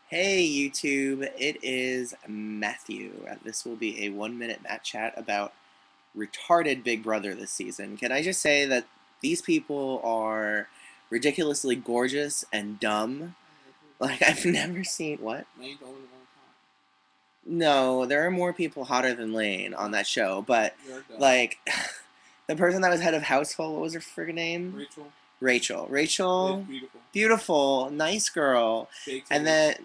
Hey YouTube, it is Matthew. This will be a 1 minute Matt chat about retarded Big Brother this season. Can I just say that these people are ridiculously gorgeous and dumb? Like, I've never seen. What? Lane's the only one hot. No, there are more people hotter than Lane on that show, but, You're dumb. like, the person that was head of household, what was her friggin' name? Rachel. Rachel. Rachel, Beautiful. beautiful, nice girl. Big And then,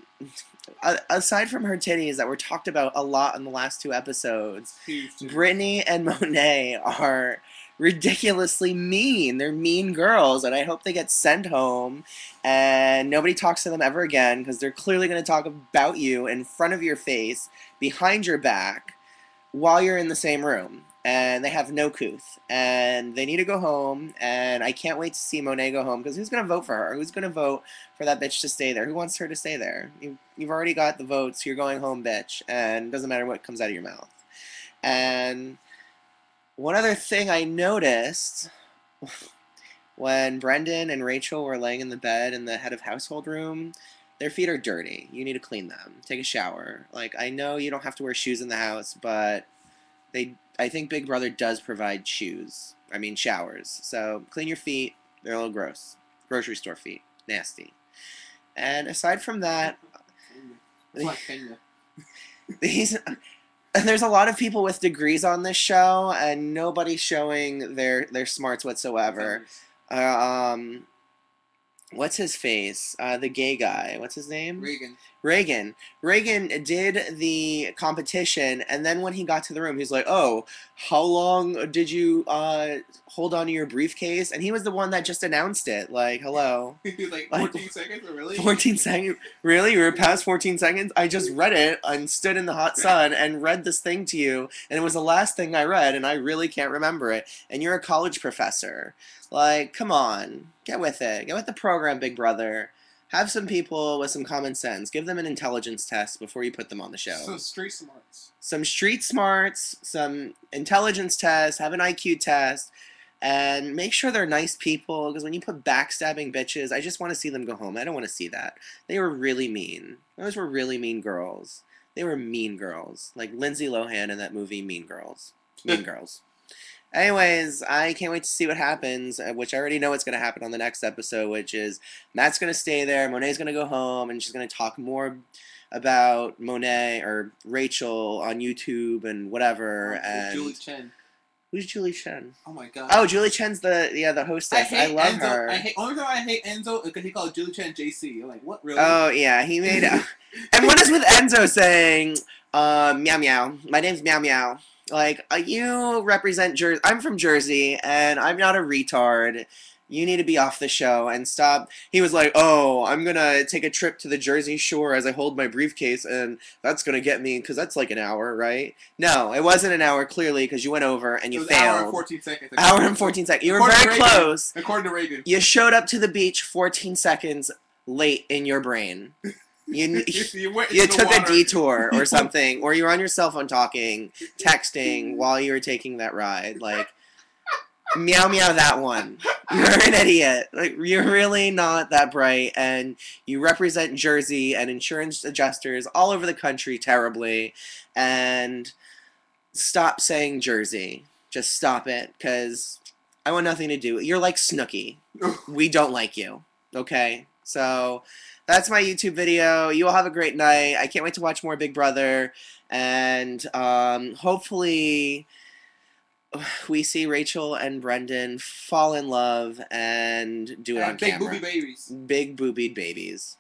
aside from her titties that were talked about a lot in the last two episodes, Brittany and Monet are ridiculously mean. They're mean girls, and I hope they get sent home and nobody talks to them ever again because they're clearly going to talk about you in front of your face, behind your back, while you're in the same room. And they have no couth, and they need to go home, and I can't wait to see Monet go home, because who's going to vote for her? Who's going to vote for that bitch to stay there? Who wants her to stay there? You've already got the votes, you're going home, bitch, and it doesn't matter what comes out of your mouth. And one other thing I noticed, when Brendan and Rachel were laying in the bed in the head of household room, their feet are dirty. You need to clean them. Take a shower. Like, I know you don't have to wear shoes in the house, but I think Big Brother does provide shoes. I mean, showers. So clean your feet. They're a little gross. Grocery store feet. Nasty. And aside from that, these there's a lot of people with degrees on this show, and nobody's showing their smarts whatsoever. What's his face? The gay guy. What's his name? Reagan. Reagan did the competition, and then when he got to the room, he's like, "Oh, how long did you hold on to your briefcase?" And he was the one that just announced it. Like, hello. Like 14 seconds, really? 14 seconds? Really? You were past 14 seconds? I just read it and stood in the hot sun and read this thing to you, and it was the last thing I read, and I really can't remember it. And you're a college professor. Like, come on. Get with it. Get with the program, Big Brother. Have some people with some common sense. Give them an intelligence test before you put them on the show. Some street smarts. Some street smarts, some intelligence tests, have an IQ test, and make sure they're nice people, because when you put backstabbing bitches, I just want to see them go home. I don't want to see that. They were really mean. Those were really mean girls. They were mean girls. Like Lindsay Lohan in that movie, Mean Girls. Mean Girls. Anyways, I can't wait to see what happens, which I already know what's going to happen on the next episode, which is Matt's going to stay there, Monet's going to go home, and she's going to talk more about Monet or Rachel on YouTube and whatever. And Julie Chen. Who's Julie Chen? Oh my god. Oh, Julie Chen's the hostess. I love Enzo. her. Only time I hate Enzo is because he called Julie Chen JC. I'm like, what, really? Oh yeah, he made. And what is with Enzo saying, meow meow? My name's Meow Meow. Like, you represent Jersey. I'm from Jersey, and I'm not a retard. You need to be off the show and stop. He was like, oh, I'm going to take a trip to the Jersey Shore as I hold my briefcase, and that's going to get me, because that's like an hour, right? No, it wasn't an hour, clearly, because you went over and you failed. Hour and 14 seconds. Hour and 14 seconds. You were very close. According to Reagan. You showed up to the beach 14 seconds late in your brain. You took a detour or something, or you were on your cell phone talking, texting while you were taking that ride. Like, meow meow that one. You're an idiot. Like, you're really not that bright, and you represent Jersey and insurance adjusters all over the country terribly. And stop saying Jersey. Just stop it, because I want nothing to do. You're like Snooki. We don't like you. Okay? So that's my YouTube video. You all have a great night. I can't wait to watch more Big Brother. And hopefully we see Rachel and Brendan fall in love and do it on camera. Big booby babies. Big boobied babies.